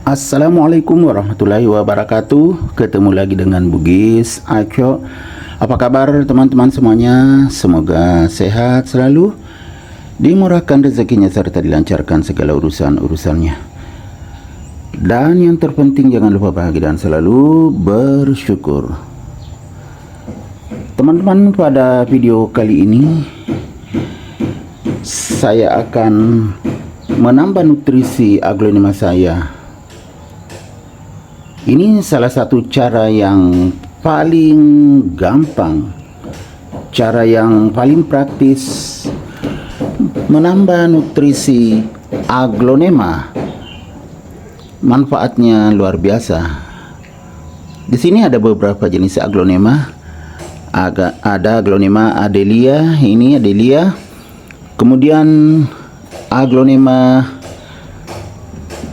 Assalamualaikum warahmatullahi wabarakatuh. Ketemu lagi dengan Bugis Aco. Apa kabar teman-teman semuanya? Semoga sehat selalu, dimurahkan rezekinya serta dilancarkan segala urusan-urusannya. Dan yang terpenting jangan lupa bahagia dan selalu bersyukur. Teman-teman, pada video kali ini saya akan menambah nutrisi aglonema saya. Ini salah satu cara yang paling gampang, cara yang paling praktis menambah nutrisi aglonema. Manfaatnya luar biasa. Di sini ada beberapa jenis aglonema. Ada aglonema adelia, ini adelia. Kemudian aglonema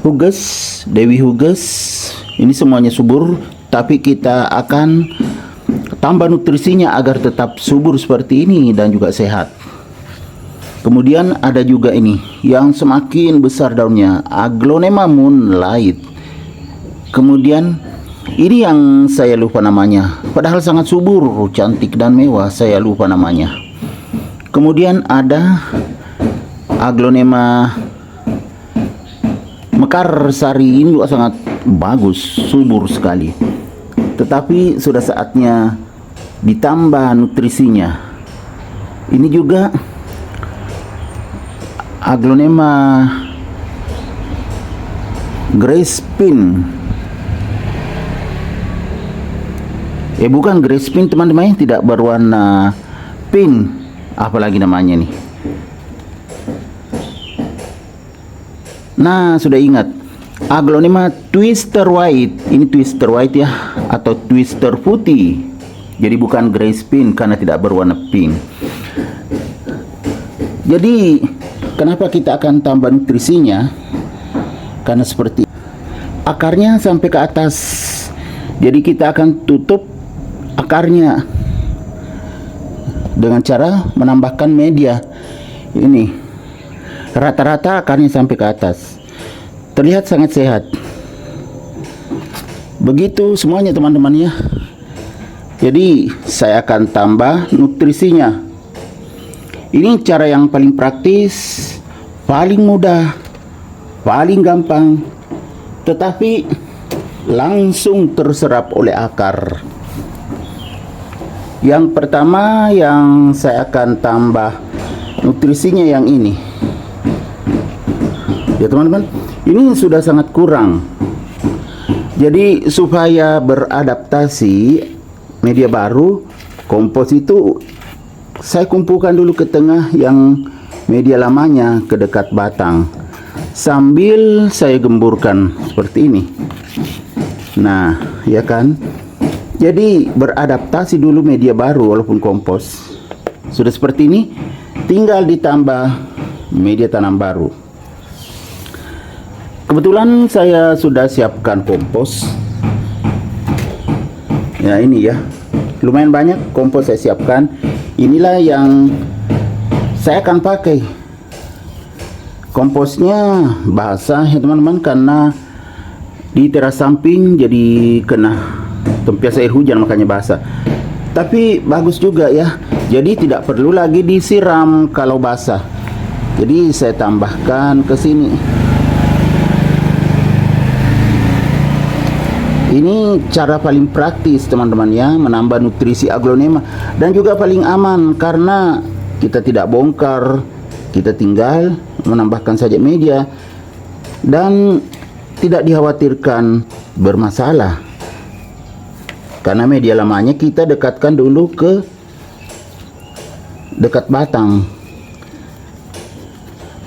huges, Dewi Huges. Ini semuanya subur, tapi kita akan tambah nutrisinya agar tetap subur seperti ini dan juga sehat. Kemudian ada juga ini yang semakin besar daunnya, aglonema moonlight. Kemudian ini yang saya lupa namanya, padahal sangat subur, cantik dan mewah, saya lupa namanya. Kemudian ada aglonema mekarsari, ini juga sangat bagus, subur sekali. Tetapi sudah saatnya ditambah nutrisinya. Ini juga aglonema grace pin. Bukan grace pin teman-teman, tidak berwarna pink, apalagi namanya nih. Nah, sudah ingat aglonema twister white. Ini twister white ya, atau twister putih. Jadi bukan grace pin karena tidak berwarna pink. Jadi kenapa kita akan tambah nutrisinya? Karena seperti akarnya sampai ke atas. Jadi kita akan tutup akarnya dengan cara menambahkan media. Ini rata-rata akarnya sampai ke atas. Terlihat sangat sehat. Begitu semuanya teman-teman ya. Jadi saya akan tambah nutrisinya. Ini cara yang paling praktis, paling mudah, paling gampang, tetapi langsung terserap oleh akar. Yang pertama yang saya akan tambah nutrisinya yang ini. Ya teman-teman, ini sudah sangat kurang. Jadi supaya beradaptasi media baru, kompos itu saya kumpulkan dulu ke tengah yang media lamanya ke dekat batang, sambil saya gemburkan seperti ini. Nah, ya kan? Jadi beradaptasi dulu media baru walaupun kompos. Sudah seperti ini, tinggal ditambah media tanam baru. Kebetulan saya sudah siapkan kompos. Ya ini ya, lumayan banyak kompos saya siapkan. Inilah yang saya akan pakai. Komposnya basah ya teman-teman, karena di teras samping jadi kena tempias air hujan makanya basah. Tapi bagus juga ya. Jadi tidak perlu lagi disiram kalau basah. Jadi saya tambahkan ke sini. Ini cara paling praktis teman-teman ya, menambah nutrisi aglonema, dan juga paling aman karena kita tidak bongkar, kita tinggal menambahkan saja media dan tidak dikhawatirkan bermasalah. Karena media lamanya kita dekatkan dulu ke dekat batang.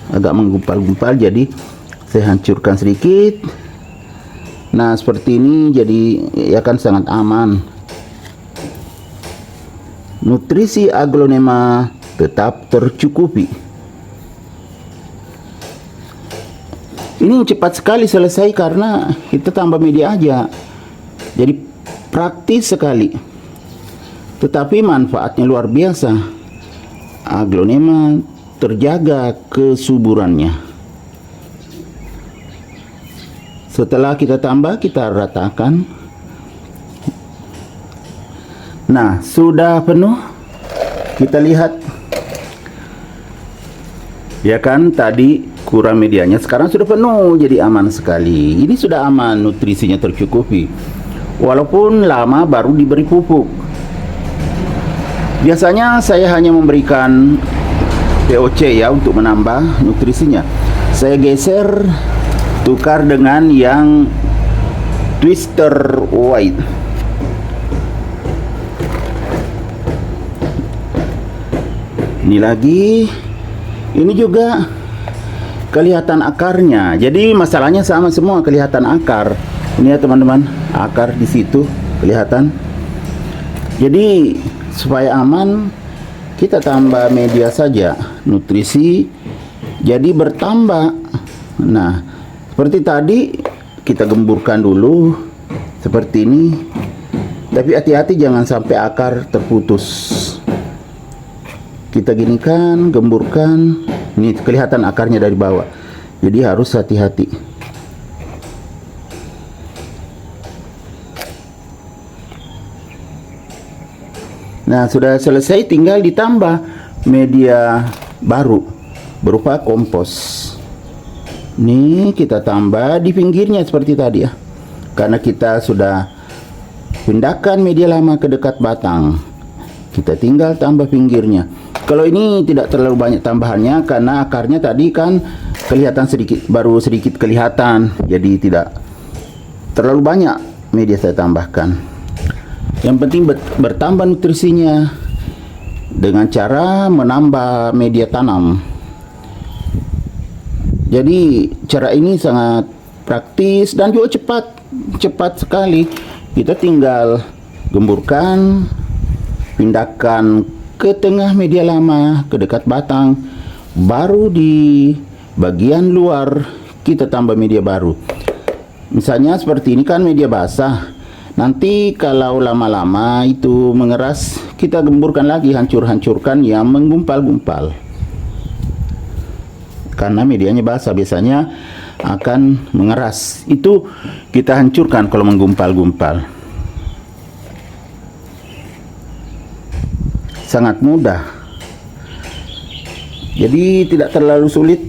Agak menggumpal-gumpal, jadi saya hancurkan sedikit. Nah seperti ini, jadi ya kan sangat aman. Nutrisi aglonema tetap tercukupi. Ini cepat sekali selesai karena kita tambah media aja. Jadi praktis sekali. Tetapi manfaatnya luar biasa. Aglonema terjaga kesuburannya. Setelah kita tambah, kita ratakan. Nah, sudah penuh. Kita lihat. Ya kan, tadi kurang medianya, sekarang sudah penuh, jadi aman sekali. Ini sudah aman, nutrisinya tercukupi. Walaupun lama baru diberi pupuk. Biasanya saya hanya memberikan POC ya untuk menambah nutrisinya. Saya geser, tukar dengan yang Twister White. Ini lagi. Ini juga kelihatan akarnya. Jadi masalahnya sama semua, kelihatan akar. Ini ya teman-teman, akar di situ kelihatan. Jadi supaya aman, kita tambah media saja, nutrisi jadi bertambah. Nah, seperti tadi kita gemburkan dulu seperti ini. Tapi hati-hati jangan sampai akar terputus. Kita ginikan, gemburkan. Ini kelihatan akarnya dari bawah. Jadi harus hati-hati. Nah, sudah selesai, tinggal ditambah media baru berupa kompos. Ini kita tambah di pinggirnya seperti tadi ya. Karena kita sudah pindahkan media lama ke dekat batang. Kita tinggal tambah pinggirnya. Kalau ini tidak terlalu banyak tambahannya karena akarnya tadi kan kelihatan sedikit, baru sedikit kelihatan. Jadi tidak terlalu banyak media saya tambahkan. Yang penting bertambah nutrisinya dengan cara menambah media tanam. Jadi cara ini sangat praktis dan juga cepat sekali. Kita tinggal gemburkan, pindahkan ke tengah media lama, ke dekat batang, baru di bagian luar kita tambah media baru. Misalnya seperti ini kan media basah. Nanti kalau lama-lama itu mengeras, kita gemburkan lagi, hancurkan yang menggumpal-gumpal. Karena medianya basah, biasanya akan mengeras. Itu kita hancurkan kalau menggumpal-gumpal. Sangat mudah. Jadi tidak terlalu sulit.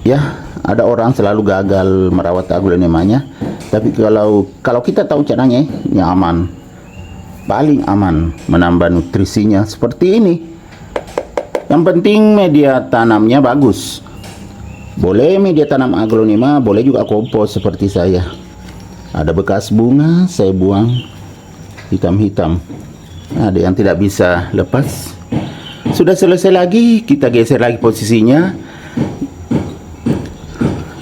Ya, ada orang selalu gagal merawat aglonemanya. Tapi kalau kita tahu caranya, ya aman. Paling aman menambah nutrisinya seperti ini. Yang penting media tanamnya bagus. Boleh media tanam aglonema, boleh juga kompos seperti saya. Ada bekas bunga, saya buang hitam-hitam. Ada yang tidak bisa lepas. Sudah selesai lagi, kita geser lagi posisinya.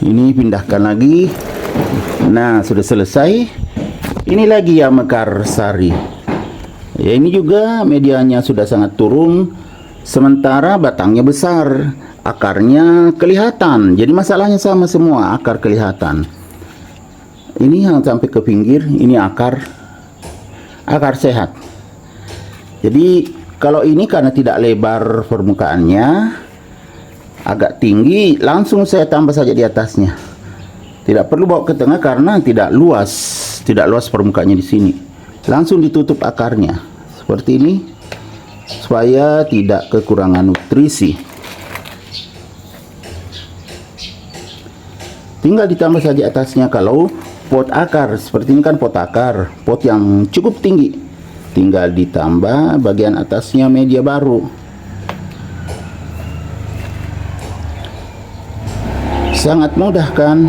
Ini pindahkan lagi. Nah, sudah selesai. Ini lagi ya mekar sari. Ya, ini juga medianya sudah sangat turun. Sementara batangnya besar, akarnya kelihatan. Jadi masalahnya sama semua, akar kelihatan. Ini yang sampai ke pinggir, ini akar sehat. Jadi kalau ini karena tidak lebar permukaannya, agak tinggi, langsung saya tambah saja di atasnya. Tidak perlu bawa ke tengah karena tidak luas permukaannya di sini. Langsung ditutup akarnya seperti ini supaya tidak kekurangan nutrisi. Tinggal ditambah saja atasnya. Kalau pot akar seperti ini kan pot akar, pot yang cukup tinggi. Tinggal ditambah bagian atasnya media baru. Sangat mudah kan?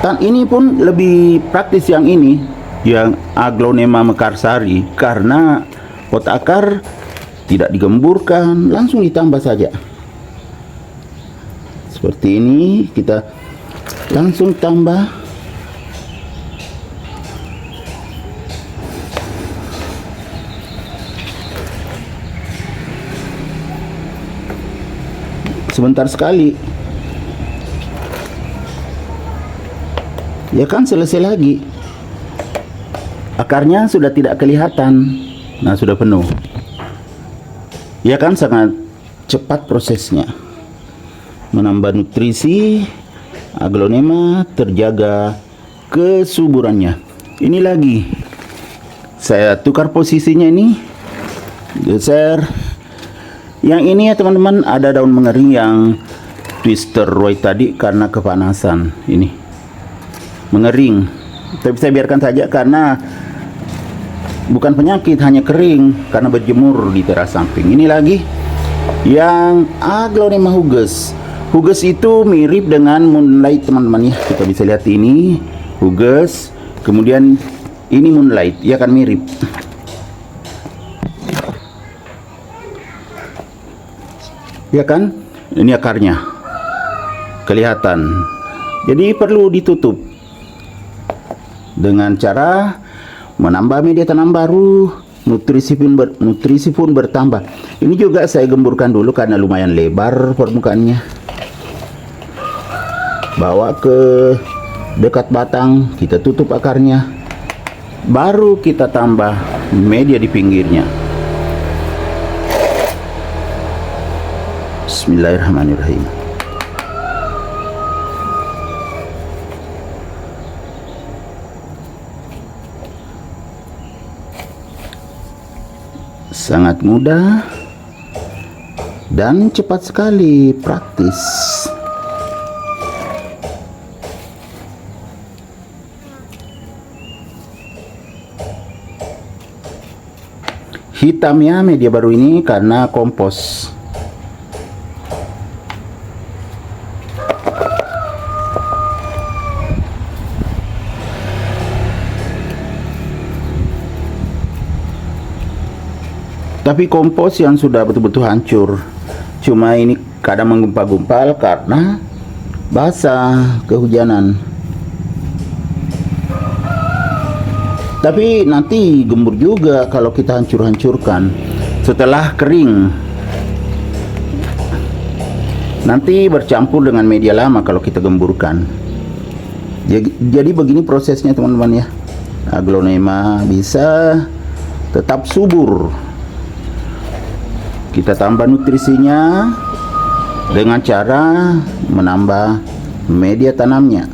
Dan ini pun lebih praktis yang ini, yang aglonema mekarsari, karena pot akar tidak digemburkan, langsung ditambah saja. Seperti ini, kita langsung tambah. Sebentar sekali. Ya kan, selesai lagi. Akarnya sudah tidak kelihatan. Nah, sudah penuh. Ya kan, sangat cepat prosesnya. Menambah nutrisi aglonema terjaga kesuburannya. Ini lagi saya tukar posisinya, ini geser. Yang ini ya teman-teman, ada daun mengering yang twister roy tadi karena kepanasan ini mengering, tapi saya biarkan saja karena bukan penyakit, hanya kering karena berjemur di teras samping. Ini lagi yang aglonema huges. Huges itu mirip dengan moonlight teman-teman ya. Kita bisa lihat ini huges, kemudian ini moonlight, ya kan mirip. Ya kan? Ini akarnya kelihatan. Jadi perlu ditutup dengan cara menambah media tanam baru, nutrisi pun bertambah. Ini juga saya gemburkan dulu karena lumayan lebar permukaannya. Bawa ke dekat batang, kita tutup akarnya, baru kita tambah media di pinggirnya. Bismillahirrahmanirrahim. Sangat mudah dan cepat sekali, praktis. Hitamnya media baru ini karena kompos. Tapi kompos yang sudah betul-betul hancur. Cuma ini kadang menggumpal-gumpal karena basah, kehujanan. Tapi nanti gembur juga kalau kita hancur-hancurkan setelah kering. Nanti bercampur dengan media lama kalau kita gemburkan. Jadi begini prosesnya teman-teman ya. Aglonema bisa tetap subur. Kita tambah nutrisinya dengan cara menambah media tanamnya.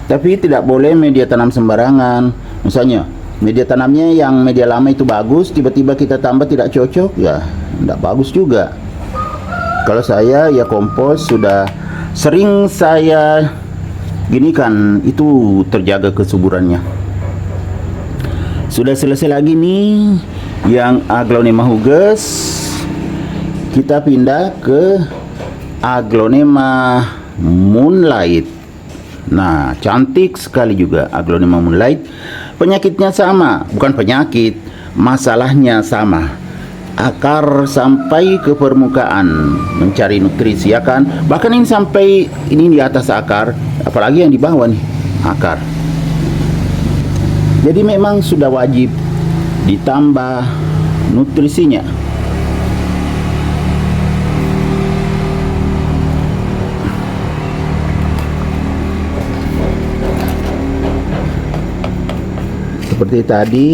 Tapi tidak boleh media tanam sembarangan. Misalnya media tanamnya yang media lama itu bagus, tiba-tiba kita tambah tidak cocok, ya tidak bagus juga. Kalau saya ya kompos sudah sering saya ginikan, itu terjaga kesuburannya. Sudah selesai lagi nih yang aglonema huges. Kita pindah ke aglonema moonlight. Nah, cantik sekali juga aglonema moonlight. Penyakitnya sama, bukan penyakit, masalahnya sama. Akar sampai ke permukaan mencari nutrisi, ya kan? Bahkan ini sampai ini di atas akar, apalagi yang di bawah nih, akar. Jadi memang sudah wajib ditambah nutrisinya. Seperti tadi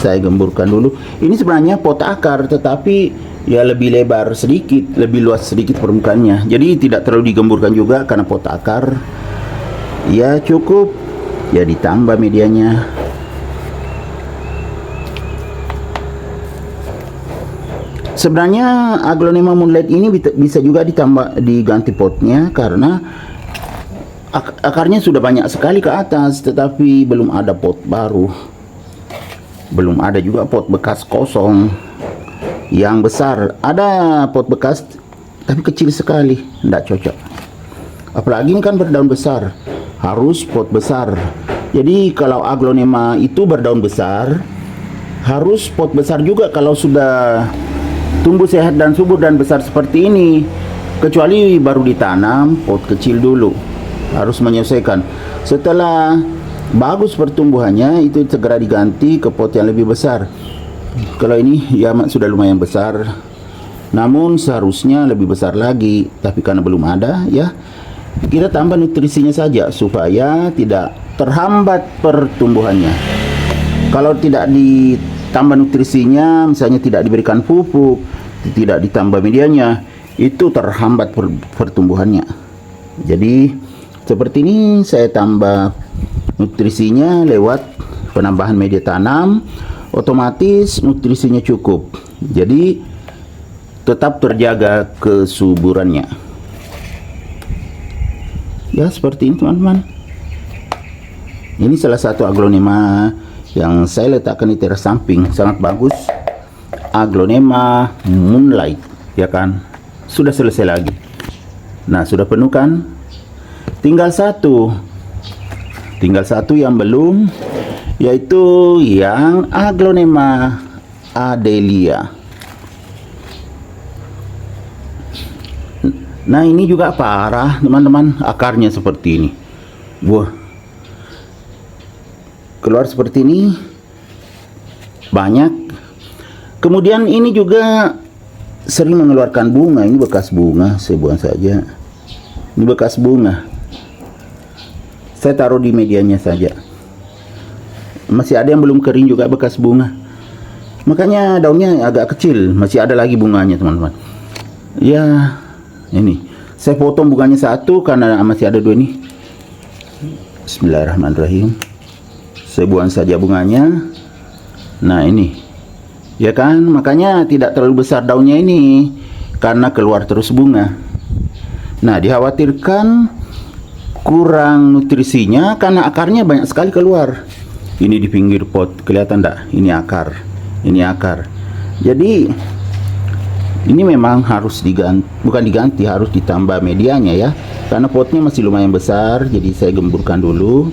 saya gemburkan dulu. Ini sebenarnya pot akar, tetapi ya lebih lebar sedikit, lebih luas sedikit permukaannya. Jadi tidak terlalu digemburkan juga karena pot akar. Ya cukup. Ya ditambah medianya. Sebenarnya aglonema moonlight ini bisa juga ditambah, diganti potnya karena akarnya sudah banyak sekali ke atas, tetapi belum ada pot baru. Belum ada juga pot bekas kosong yang besar. Ada pot bekas tapi kecil sekali, tidak cocok. Apalagi ini kan berdaun besar, harus pot besar. Jadi kalau aglonema itu berdaun besar, harus pot besar juga kalau sudah tumbuh sehat dan subur dan besar seperti ini. Kecuali baru ditanam, pot kecil dulu. Harus menyesuaikan. Setelah bagus pertumbuhannya, itu segera diganti ke pot yang lebih besar. Kalau ini ya sudah lumayan besar, namun seharusnya lebih besar lagi. Tapi karena belum ada, ya kita tambah nutrisinya saja supaya tidak terhambat pertumbuhannya. Kalau tidak ditambah nutrisinya, misalnya tidak diberikan pupuk, tidak ditambah medianya, itu terhambat pertumbuhannya. Jadi seperti ini saya tambah nutrisinya lewat penambahan media tanam, otomatis nutrisinya cukup. Jadi tetap terjaga kesuburannya. Ya seperti ini teman-teman. Ini salah satu aglonema yang saya letakkan di teras samping, sangat bagus. Aglonema Moonlight, ya kan? Sudah selesai lagi. Nah, sudah penuh kan? Tinggal satu yang belum, yaitu yang aglonema Adelia. Nah, ini juga parah teman-teman, akarnya seperti ini. Wah, keluar seperti ini banyak. Kemudian ini juga sering mengeluarkan bunga. Ini bekas bunga, saya buang saja. Ini bekas bunga, saya taruh di medianya saja. Masih ada yang belum kering juga bekas bunga, makanya daunnya agak kecil. Masih ada lagi bunganya teman-teman. Ya, ini saya potong bunganya satu karena masih ada dua ini. Bismillahirrahmanirrahim. Saya buang saja bunganya. Nah ini, ya kan, makanya tidak terlalu besar daunnya ini karena keluar terus bunga. Nah, dikhawatirkan kurang nutrisinya karena akarnya banyak sekali keluar. Ini di pinggir pot, kelihatan enggak? Ini akar, ini akar. Jadi ini memang harus diganti, bukan diganti, harus ditambah medianya ya, karena potnya masih lumayan besar. Jadi saya gemburkan dulu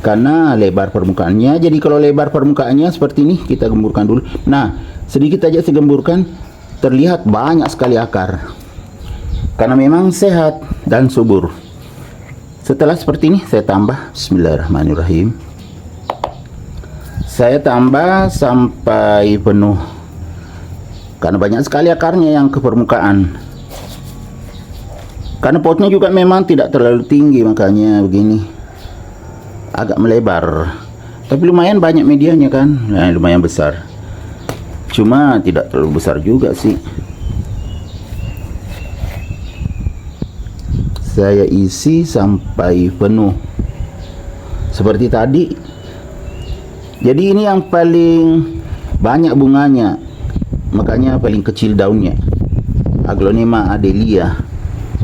karena lebar permukaannya. Jadi kalau lebar permukaannya seperti ini, kita gemburkan dulu. Nah, sedikit aja saya gemburkan, terlihat banyak sekali akar karena memang sehat dan subur. Setelah seperti ini saya tambah. Bismillahirrahmanirrahim. Saya tambah sampai penuh karena banyak sekali akarnya yang ke permukaan. Karena potnya juga memang tidak terlalu tinggi, makanya begini, agak melebar. Tapi lumayan banyak medianya kan. Nah, lumayan besar. Cuma tidak terlalu besar juga sih. Saya isi sampai penuh seperti tadi. Jadi ini yang paling banyak bunganya, makanya paling kecil daunnya. Aglonema Adelia.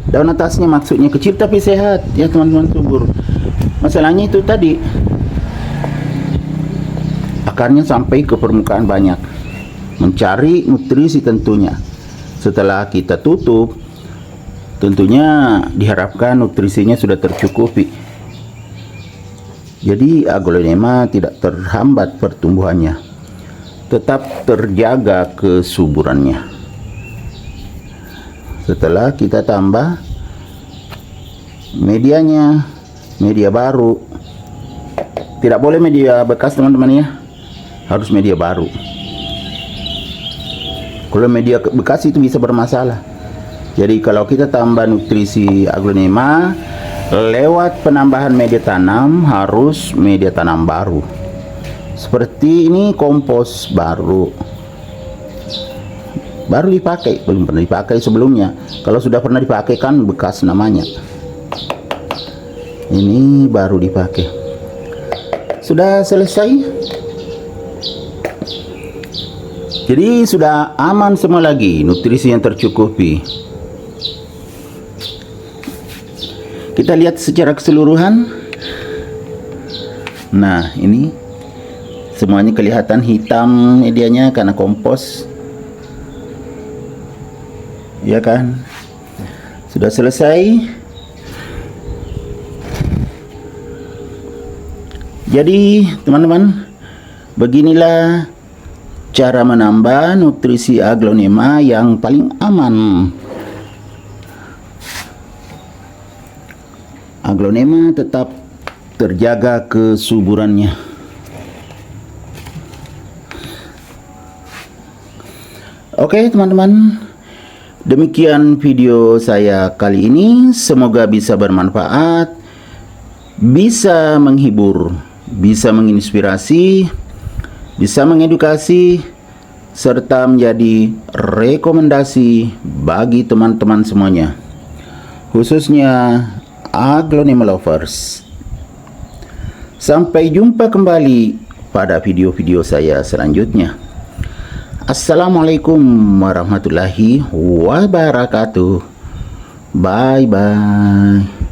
Daun atasnya maksudnya kecil tapi sehat ya teman-teman, subur. Masalahnya itu tadi, akarnya sampai ke permukaan banyak, mencari nutrisi tentunya. Setelah kita tutup, tentunya diharapkan nutrisinya sudah tercukupi. Jadi aglonema tidak terhambat pertumbuhannya, tetap terjaga kesuburannya. Setelah kita tambah medianya, media baru. Tidak boleh media bekas teman-teman ya, harus media baru. Kalau media bekas itu bisa bermasalah. Jadi kalau kita tambah nutrisi aglonema lewat penambahan media tanam, harus media tanam baru. Seperti ini kompos baru dipakai, belum pernah dipakai sebelumnya. Kalau sudah pernah dipakai kan bekas namanya. Ini baru dipakai. Sudah selesai. Jadi sudah aman semua lagi, nutrisi yang tercukupi. Kita lihat secara keseluruhan. Nah, ini semuanya kelihatan hitam medianya karena kompos. Ya kan? Sudah selesai. Jadi, teman-teman, beginilah cara menambah nutrisi aglonema yang paling aman. Aglonema tetap terjaga kesuburannya. Oke teman-teman, demikian video saya kali ini. Semoga bisa bermanfaat, bisa menghibur, bisa menginspirasi, bisa mengedukasi, serta menjadi rekomendasi bagi teman-teman semuanya, khususnya aglonema lovers. Sampai jumpa kembali pada video-video saya selanjutnya. Assalamualaikum warahmatullahi wabarakatuh. Bye bye.